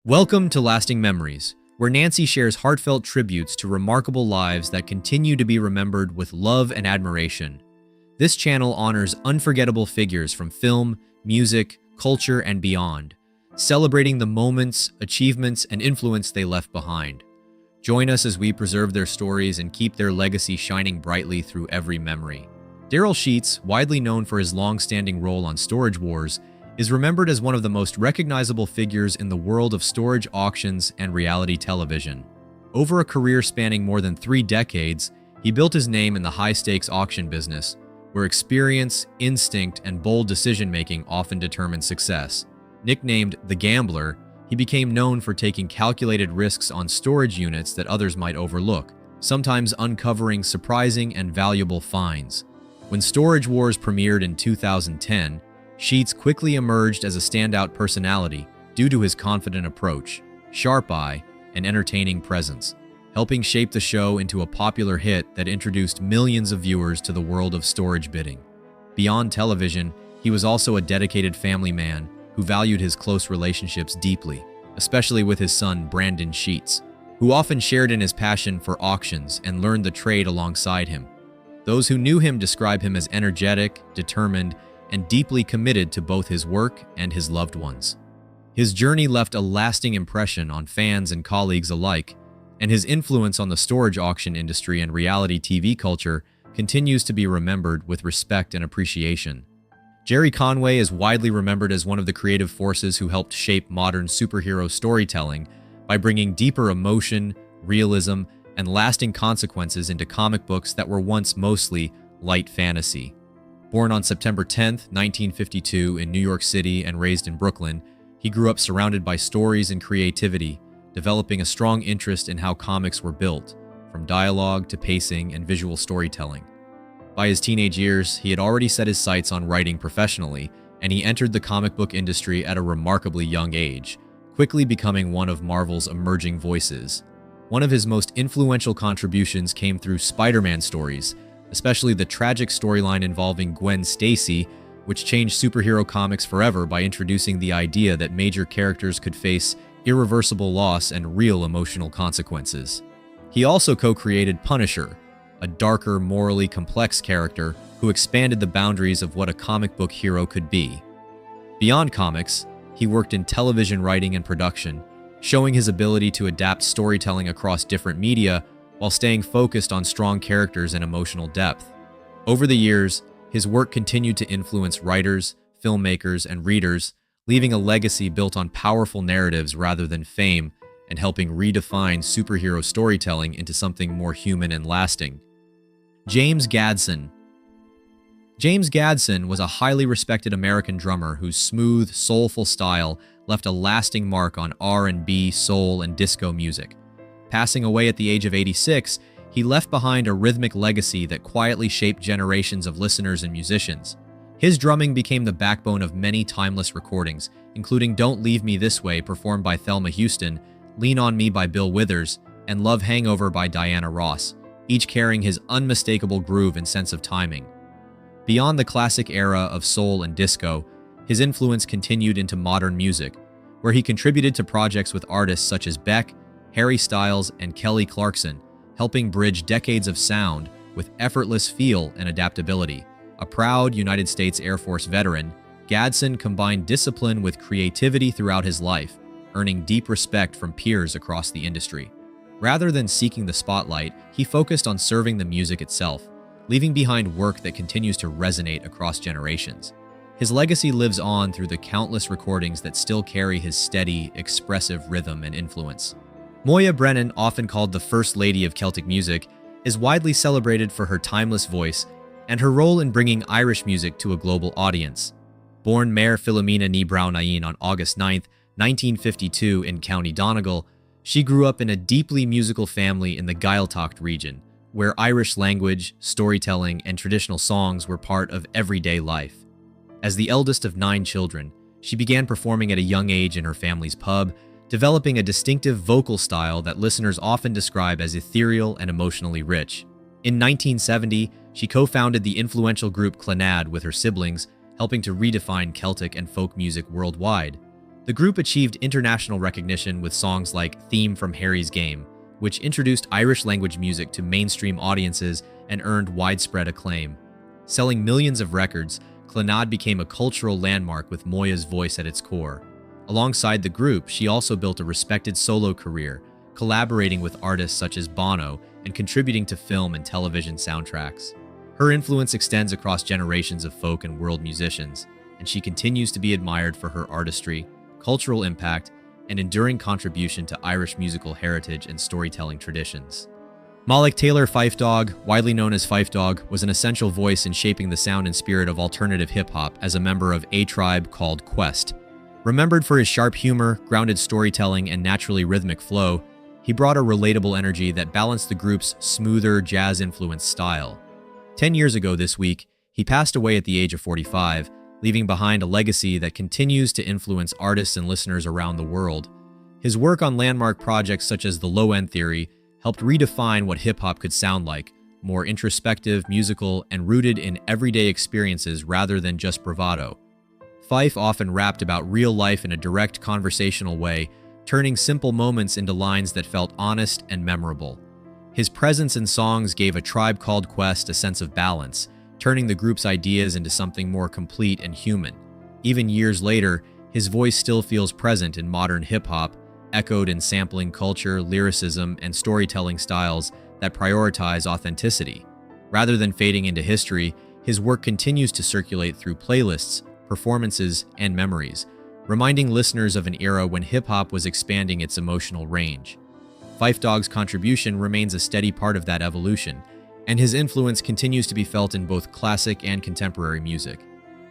Welcome to Lasting Memories, where Nancy shares heartfelt tributes to remarkable lives that continue to be remembered with love and admiration. This channel honors unforgettable figures from film, music, culture, and beyond, celebrating the moments, achievements, and influence they left behind. Join us as we preserve their stories and keep their legacy shining brightly through every memory. Daryl Sheets, widely known for his long-standing role on Storage Wars, is remembered as one of the most recognizable figures in the world of storage auctions and reality television. Over a career spanning more than 3 decades, he built his name in the high-stakes auction business, where experience, instinct, and bold decision-making often determine success. Nicknamed the Gambler, he became known for taking calculated risks on storage units that others might overlook, sometimes uncovering surprising and valuable finds. When Storage Wars premiered in 2010, Sheets quickly emerged as a standout personality due to his confident approach, sharp eye, and entertaining presence, helping shape the show into a popular hit that introduced millions of viewers to the world of storage bidding. Beyond television, he was also a dedicated family man who valued his close relationships deeply, especially with his son Brandon Sheets, who often shared in his passion for auctions and learned the trade alongside him. Those who knew him describe him as energetic, determined, and deeply committed to both his work and his loved ones. His journey left a lasting impression on fans and colleagues alike, and his influence on the storage auction industry and reality TV culture continues to be remembered with respect and appreciation. Gerry Conway is widely remembered as one of the creative forces who helped shape modern superhero storytelling by bringing deeper emotion, realism, and lasting consequences into comic books that were once mostly light fantasy. Born on September 10, 1952 in New York City and raised in Brooklyn, he grew up surrounded by stories and creativity, developing a strong interest in how comics were built, from dialogue to pacing and visual storytelling. By his teenage years, he had already set his sights on writing professionally, and he entered the comic book industry at a remarkably young age, quickly becoming one of Marvel's emerging voices. One of his most influential contributions came through Spider-Man stories, especially the tragic storyline involving Gwen Stacy, which changed superhero comics forever by introducing the idea that major characters could face irreversible loss and real emotional consequences. He also co-created Punisher, a darker, morally complex character who expanded the boundaries of what a comic book hero could be. Beyond comics, he worked in television writing and production, showing his ability to adapt storytelling across different media while staying focused on strong characters and emotional depth. Over the years, his work continued to influence writers, filmmakers, and readers, leaving a legacy built on powerful narratives rather than fame and helping redefine superhero storytelling into something more human and lasting. James Gadson. James Gadson was a highly respected American drummer whose smooth, soulful style left a lasting mark on R&B, soul, and disco music. Passing away at the age of 86, he left behind a rhythmic legacy that quietly shaped generations of listeners and musicians. His drumming became the backbone of many timeless recordings, including Don't Leave Me This Way performed by Thelma Houston, Lean on Me by Bill Withers, and Love Hangover by Diana Ross, each carrying his unmistakable groove and sense of timing. Beyond the classic era of soul and disco, his influence continued into modern music, where he contributed to projects with artists such as Beck, Harry Styles, and Kelly Clarkson, helping bridge decades of sound with effortless feel and adaptability. A proud United States Air Force veteran, Gadson combined discipline with creativity throughout his life, earning deep respect from peers across the industry. Rather than seeking the spotlight, he focused on serving the music itself, leaving behind work that continues to resonate across generations. His legacy lives on through the countless recordings that still carry his steady, expressive rhythm and influence. Moya Brennan, often called the First Lady of Celtic music, is widely celebrated for her timeless voice and her role in bringing Irish music to a global audience. Born Mare Philomena ní Brownaín on August 9, 1952 in County Donegal, she grew up in a deeply musical family in the Gaeltacht region, where Irish language, storytelling, and traditional songs were part of everyday life. As the eldest of 9 children, she began performing at a young age in her family's pub, developing a distinctive vocal style that listeners often describe as ethereal and emotionally rich. In 1970, she co-founded the influential group Clannad with her siblings, helping to redefine Celtic and folk music worldwide. The group achieved international recognition with songs like Theme from Harry's Game, which introduced Irish-language music to mainstream audiences and earned widespread acclaim. Selling millions of records, Clannad became a cultural landmark with Moya's voice at its core. Alongside the group, she also built a respected solo career, collaborating with artists such as Bono and contributing to film and television soundtracks. Her influence extends across generations of folk and world musicians, and she continues to be admired for her artistry, cultural impact, and enduring contribution to Irish musical heritage and storytelling traditions. Malik Taylor Fife Dog, widely known as Fife Dog, was an essential voice in shaping the sound and spirit of alternative hip-hop as a member of a tribe called Quest. Remembered for his sharp humor, grounded storytelling, and naturally rhythmic flow, he brought a relatable energy that balanced the group's smoother, jazz-influenced style. 10 years ago this week, he passed away at the age of 45, leaving behind a legacy that continues to influence artists and listeners around the world. His work on landmark projects such as The Low End Theory helped redefine what hip-hop could sound like, more introspective, musical, and rooted in everyday experiences rather than just bravado. Fife often rapped about real life in a direct conversational way, turning simple moments into lines that felt honest and memorable. His presence in songs gave A Tribe Called Quest a sense of balance, turning the group's ideas into something more complete and human. Even years later, his voice still feels present in modern hip-hop, echoed in sampling culture, lyricism, and storytelling styles that prioritize authenticity. Rather than fading into history, his work continues to circulate through playlists, performances, and memories, reminding listeners of an era when hip-hop was expanding its emotional range. Fife Dog's contribution remains a steady part of that evolution, and his influence continues to be felt in both classic and contemporary music.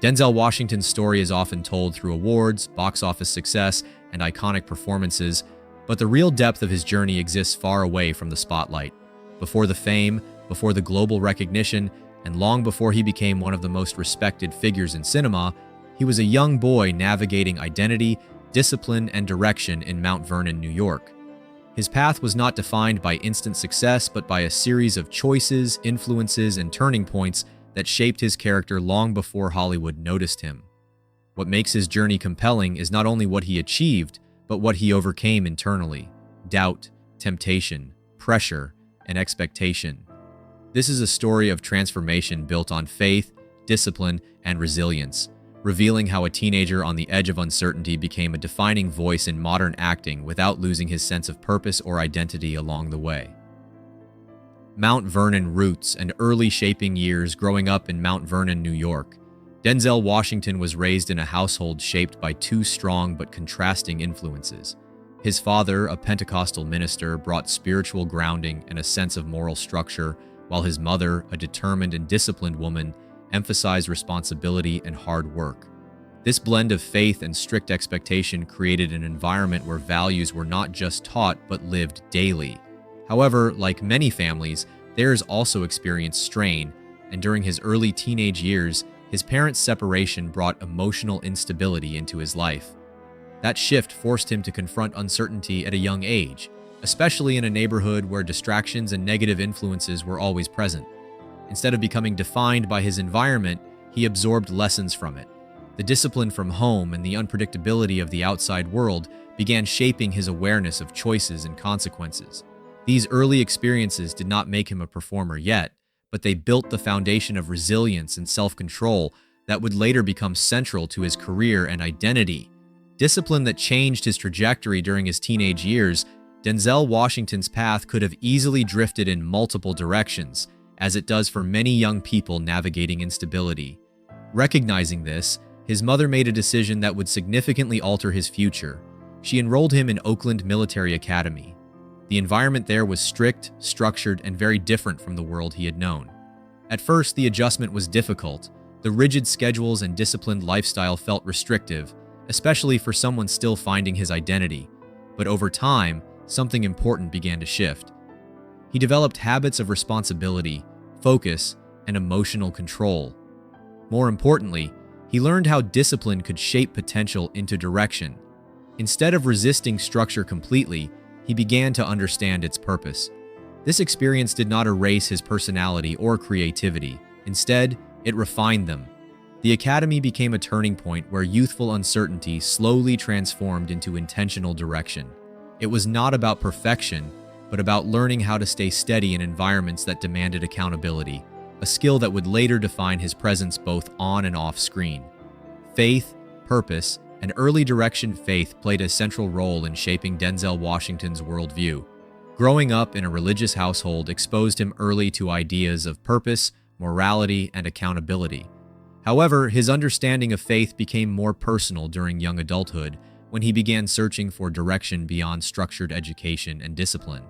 Denzel Washington's story is often told through awards, box office success, and iconic performances, but the real depth of his journey exists far away from the spotlight. Before the fame, before the global recognition, and long before he became one of the most respected figures in cinema, he was a young boy navigating identity, discipline, and direction in Mount Vernon, New York. His path was not defined by instant success, but by a series of choices, influences, and turning points that shaped his character long before Hollywood noticed him. What makes his journey compelling is not only what he achieved, but what he overcame internally: doubt, temptation, pressure, and expectation. This is a story of transformation built on faith, discipline, and resilience, revealing how a teenager on the edge of uncertainty became a defining voice in modern acting without losing his sense of purpose or identity along the way. Mount Vernon roots and early shaping years. Growing up in Mount Vernon, New York, Denzel Washington was raised in a household shaped by two strong but contrasting influences. His father, a Pentecostal minister, brought spiritual grounding and a sense of moral structure, while his mother, a determined and disciplined woman, emphasized responsibility and hard work. This blend of faith and strict expectation created an environment where values were not just taught but lived daily. However, like many families, theirs also experienced strain, and during his early teenage years, his parents' separation brought emotional instability into his life. That shift forced him to confront uncertainty at a young age, especially in a neighborhood where distractions and negative influences were always present. Instead of becoming defined by his environment, he absorbed lessons from it. The discipline from home and the unpredictability of the outside world began shaping his awareness of choices and consequences. These early experiences did not make him a performer yet, but they built the foundation of resilience and self-control that would later become central to his career and identity. Discipline that changed his trajectory during his teenage years. Denzel Washington's path could have easily drifted in multiple directions, as it does for many young people navigating instability. Recognizing this, his mother made a decision that would significantly alter his future. She enrolled him in Oakland Military Academy. The environment there was strict, structured, and very different from the world he had known. At first, the adjustment was difficult. The rigid schedules and disciplined lifestyle felt restrictive, especially for someone still finding his identity. But over time, something important began to shift. He developed habits of responsibility, focus, and emotional control. More importantly, he learned how discipline could shape potential into direction. Instead of resisting structure completely, he began to understand its purpose. This experience did not erase his personality or creativity. Instead, it refined them. The academy became a turning point where youthful uncertainty slowly transformed into intentional direction. It was not about perfection, but about learning how to stay steady in environments that demanded accountability, a skill that would later define his presence both on and off screen. Faith, purpose, and early direction. Faith played a central role in shaping Denzel Washington's worldview. Growing up in a religious household exposed him early to ideas of purpose, morality, and accountability. However, his understanding of faith became more personal during young adulthood when he began searching for direction beyond structured education and discipline.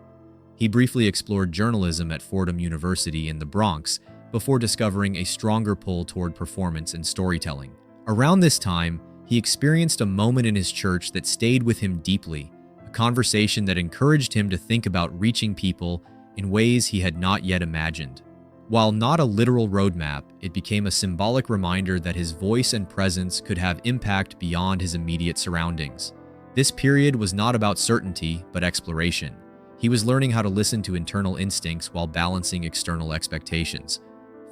He briefly explored journalism at Fordham University in the Bronx before discovering a stronger pull toward performance and storytelling. Around this time, he experienced a moment in his church that stayed with him deeply, a conversation that encouraged him to think about reaching people in ways he had not yet imagined. While not a literal roadmap, it became a symbolic reminder that his voice and presence could have impact beyond his immediate surroundings. This period was not about certainty, but exploration. He was learning how to listen to internal instincts while balancing external expectations.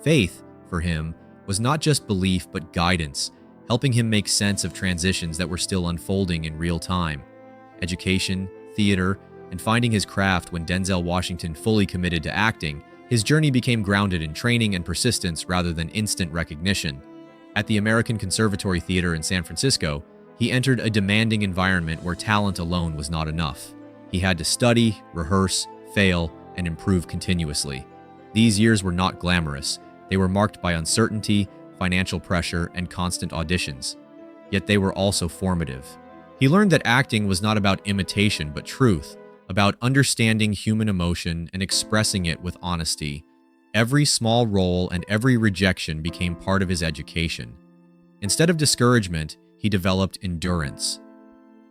Faith, for him, was not just belief but guidance, helping him make sense of transitions that were still unfolding in real time. Education, theater, and finding his craft. When Denzel Washington fully committed to acting, his journey became grounded in training and persistence rather than instant recognition. At the American Conservatory Theater in San Francisco, he entered a demanding environment where talent alone was not enough. He had to study, rehearse, fail, and improve continuously. These years were not glamorous. They were marked by uncertainty, financial pressure, and constant auditions. Yet they were also formative. He learned that acting was not about imitation but truth, about understanding human emotion and expressing it with honesty. Every small role and every rejection became part of his education. Instead of discouragement, he developed endurance.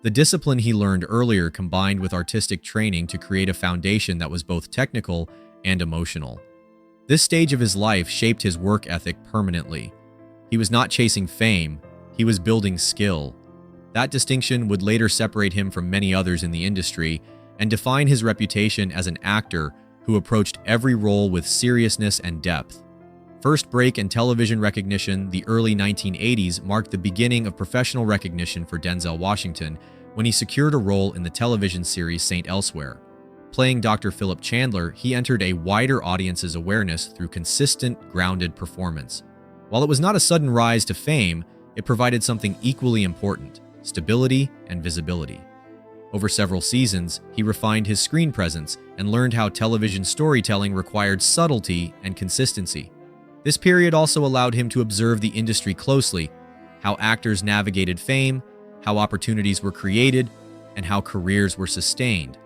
The discipline he learned earlier combined with artistic training to create a foundation that was both technical and emotional. This stage of his life shaped his work ethic permanently. He was not chasing fame, he was building skill. That distinction would later separate him from many others in the industry and define his reputation as an actor who approached every role with seriousness and depth. First break in television recognition. The early 1980s marked the beginning of professional recognition for Denzel Washington when he secured a role in the television series St. Elsewhere. Playing Dr. Philip Chandler, he entered a wider audience's awareness through consistent, grounded performance. While it was not a sudden rise to fame, it provided something equally important: stability and visibility. Over several seasons, he refined his screen presence and learned how television storytelling required subtlety and consistency. This period also allowed him to observe the industry closely, how actors navigated fame, how opportunities were created, and how careers were sustained.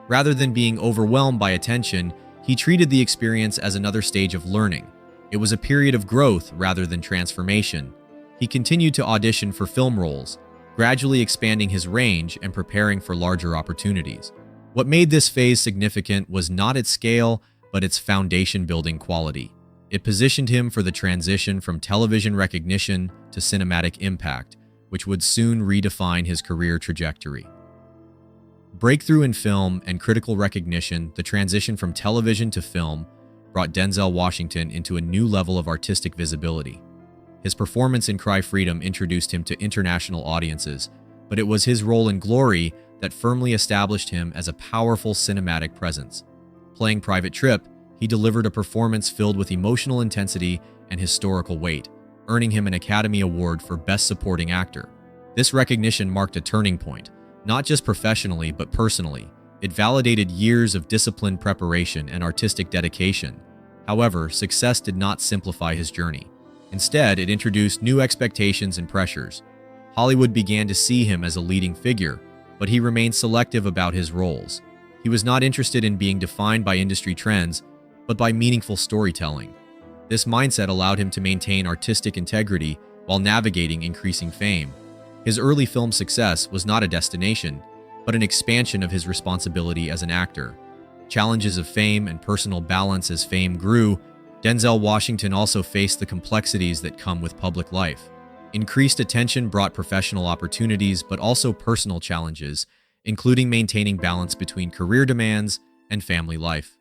Rather than being overwhelmed by attention, he treated the experience as another stage of learning. It was a period of growth rather than transformation. He continued to audition for film roles, gradually expanding his range and preparing for larger opportunities. What made this phase significant was not its scale, but its foundation-building quality. It positioned him for the transition from television recognition to cinematic impact, which would soon redefine his career trajectory. Breakthrough in film and critical recognition, the transition from television to film brought Denzel Washington into a new level of artistic visibility. His performance in Cry Freedom introduced him to international audiences, but it was his role in Glory that firmly established him as a powerful cinematic presence. Playing Private Trip, he delivered a performance filled with emotional intensity and historical weight, earning him an Academy Award for Best Supporting Actor. This recognition marked a turning point, not just professionally but personally. It validated years of disciplined preparation and artistic dedication. However, success did not simplify his journey. Instead, it introduced new expectations and pressures. Hollywood began to see him as a leading figure, but he remained selective about his roles. He was not interested in being defined by industry trends, but by meaningful storytelling. This mindset allowed him to maintain artistic integrity while navigating increasing fame. His early film success was not a destination, but an expansion of his responsibility as an actor. Challenges of fame and personal balance. As fame grew, Denzel Washington also faced the complexities that come with public life. Increased attention brought professional opportunities, but also personal challenges, including maintaining balance between career demands and family life.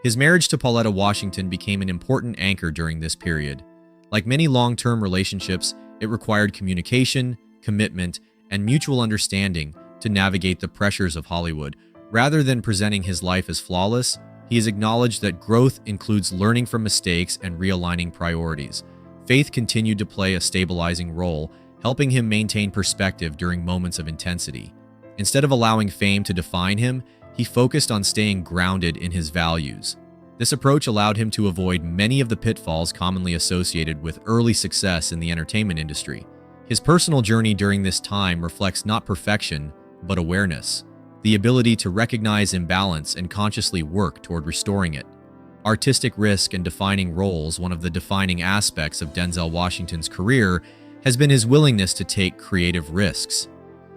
His marriage to Pauletta Washington became an important anchor during this period. Like many long-term relationships, it required communication, commitment, and mutual understanding to navigate the pressures of Hollywood. Rather than presenting his life as flawless, he has acknowledged that growth includes learning from mistakes and realigning priorities. Faith continued to play a stabilizing role, helping him maintain perspective during moments of intensity. Instead of allowing fame to define him, he focused on staying grounded in his values. This approach allowed him to avoid many of the pitfalls commonly associated with early success in the entertainment industry. His personal journey during this time reflects not perfection, but awareness, the ability to recognize imbalance and consciously work toward restoring it. Artistic risk and defining roles, one of the defining aspects of Denzel Washington's career, has been his willingness to take creative risks.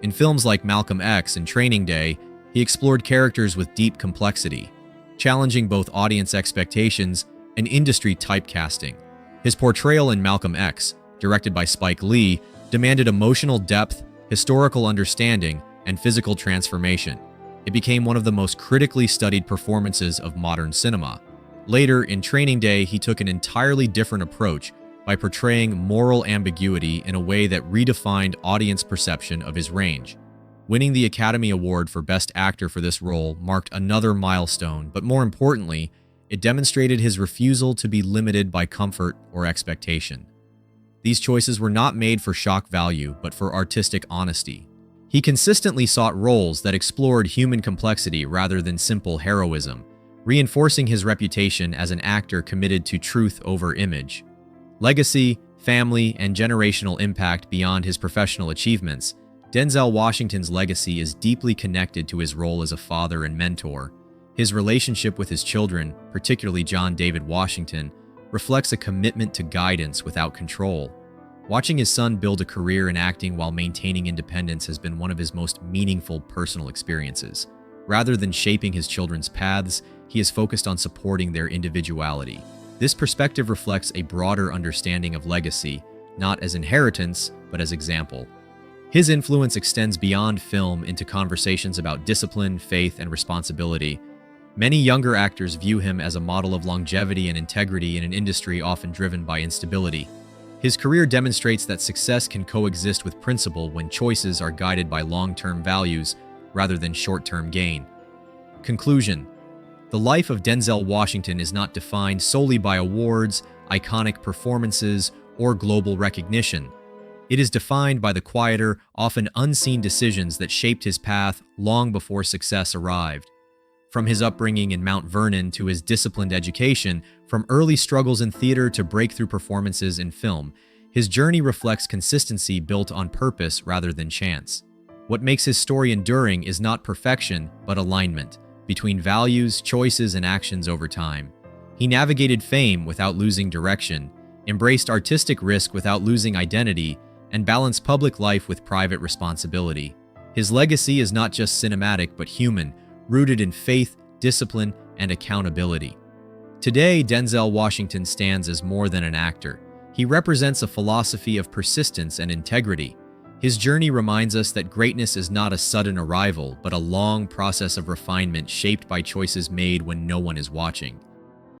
In films like Malcolm X and Training Day, he explored characters with deep complexity, challenging both audience expectations and industry typecasting. His portrayal in Malcolm X, directed by Spike Lee, demanded emotional depth, historical understanding, and physical transformation. It became one of the most critically studied performances of modern cinema. Later, in Training Day, he took an entirely different approach by portraying moral ambiguity in a way that redefined audience perception of his range. Winning the Academy Award for Best Actor for this role marked another milestone, but more importantly, it demonstrated his refusal to be limited by comfort or expectation. These choices were not made for shock value, but for artistic honesty. He consistently sought roles that explored human complexity rather than simple heroism, reinforcing his reputation as an actor committed to truth over image. Legacy, family, and generational impact beyond his professional achievements, Denzel Washington's legacy is deeply connected to his role as a father and mentor. His relationship with his children, particularly John David Washington, reflects a commitment to guidance without control. Watching his son build a career in acting while maintaining independence has been one of his most meaningful personal experiences. Rather than shaping his children's paths, he is focused on supporting their individuality. This perspective reflects a broader understanding of legacy, not as inheritance, but as example. His influence extends beyond film into conversations about discipline, faith, and responsibility. Many younger actors view him as a model of longevity and integrity in an industry often driven by instability. His career demonstrates that success can coexist with principle when choices are guided by long-term values rather than short-term gain. Conclusion: the life of Denzel Washington is not defined solely by awards, iconic performances, or global recognition. It is defined by the quieter, often unseen decisions that shaped his path long before success arrived. From his upbringing in Mount Vernon to his disciplined education, from early struggles in theater to breakthrough performances in film, his journey reflects consistency built on purpose rather than chance. What makes his story enduring is not perfection, but alignment between values, choices, and actions over time. He navigated fame without losing direction, embraced artistic risk without losing identity, and balanced public life with private responsibility. His legacy is not just cinematic but human, rooted in faith, discipline, and accountability. Today, Denzel Washington stands as more than an actor. He represents a philosophy of persistence and integrity. His journey reminds us that greatness is not a sudden arrival, but a long process of refinement shaped by choices made when no one is watching.